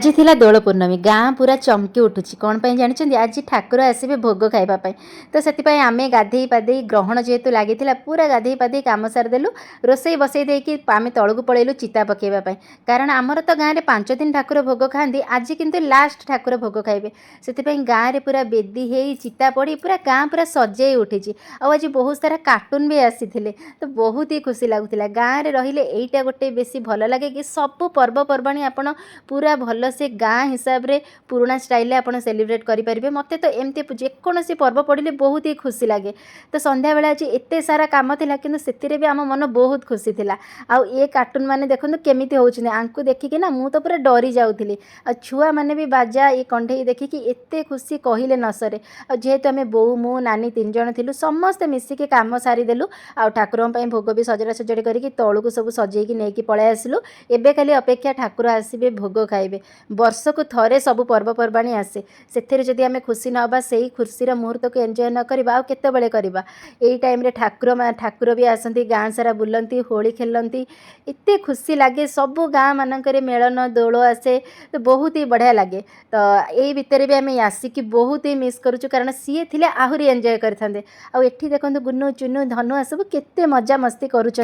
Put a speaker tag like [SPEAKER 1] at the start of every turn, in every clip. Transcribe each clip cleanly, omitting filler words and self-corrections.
[SPEAKER 1] आज थिला दोल पूर्णमी गाँ पूरा चमकी उठुची कौन पे जानी आज ठाकुर आसबे भोग खाइबापी तो से आम गाधे पाधे ग्रहण जेहेतु लगी पूरा गाधे पाधे कम सारिदेलु रोसई बसई देकी आम तलू पलैलु चिता पकईवाई कारण आमर तो गाँव में 5 दिन ठाकुर भोग खाती आज किंतु लास्ट ठाकुर भोग खाइबे से गाँव में पूरा बेदी हो चिता पड़ी पूरा गाँ पूरा सजे उठी आज बहुत सारा कार्टून भी आसी तो बहुत ही खुशी लगुला गाँव में रहिले एटा गोटे बेसी भल लगे कि सब पर्वपर्वाणी आपड़ पूरा भल से गाँ हिसाब रे पुराना स्टाइल आप सेलिब्रेट करेंगे मत तो एमती जेकोसी पर्व पड़े बहुत ही खुशी लगे तो संध्या बेला आज एत सारा कम था कि भी आम मन बहुत खुशी थी आउ ये कार्टून मैंने देखो केमी होंगे देखिकी ना मुझे तो पूरा डरी जाऊँगी आ छुआ मैंने भी बाजा ये कंठे देखिकी एत खुशी कहले न सरे जेहेतु आम बोऊ मु नानी 3 जण थिलु समस्ते मिसिकी काम सारिदेलु आ ठाकुर भोग भी सजड़ा सजड़ी करके तौक सब सजेकी नहीं पलै आसलु एबे खाली अपेक्षा ठाकुर आसबे भोग खाइबे वर्षक थरे सब पर्वपर्वाणी आसे से जदि आम खुशी ना से खुशी मुहूर्त को एंजॉय न करवा आ केतबेले करवा यही टाइम रे ठाकुर भी आसती गाँ सारा बुलती होली खेलती एत खुशी लगे सब गाँ मानक मेलन दोल आसे तो बहुत ही बढ़िया लगे तो यही भितर भी आम आसिकी बहुत ही मिस करुचु कारण सी थे आहरी एंजॉय करते आठी देखो गुनु चुनु धनु सब केते मजा मस्ती करुँच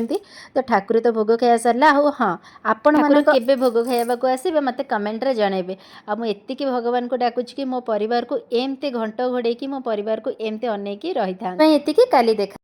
[SPEAKER 1] तो ठाकुर तो भोग खाया सरला हाँ आपण मान के भोग खाइबा आसबे मत कमेंट रे जनइबे आ मुझे भगवान को डाकुची कि मो परिवार को एमती घंट घोड़े कि मो परिवार को एमती अनेक रही था ये काली देखा।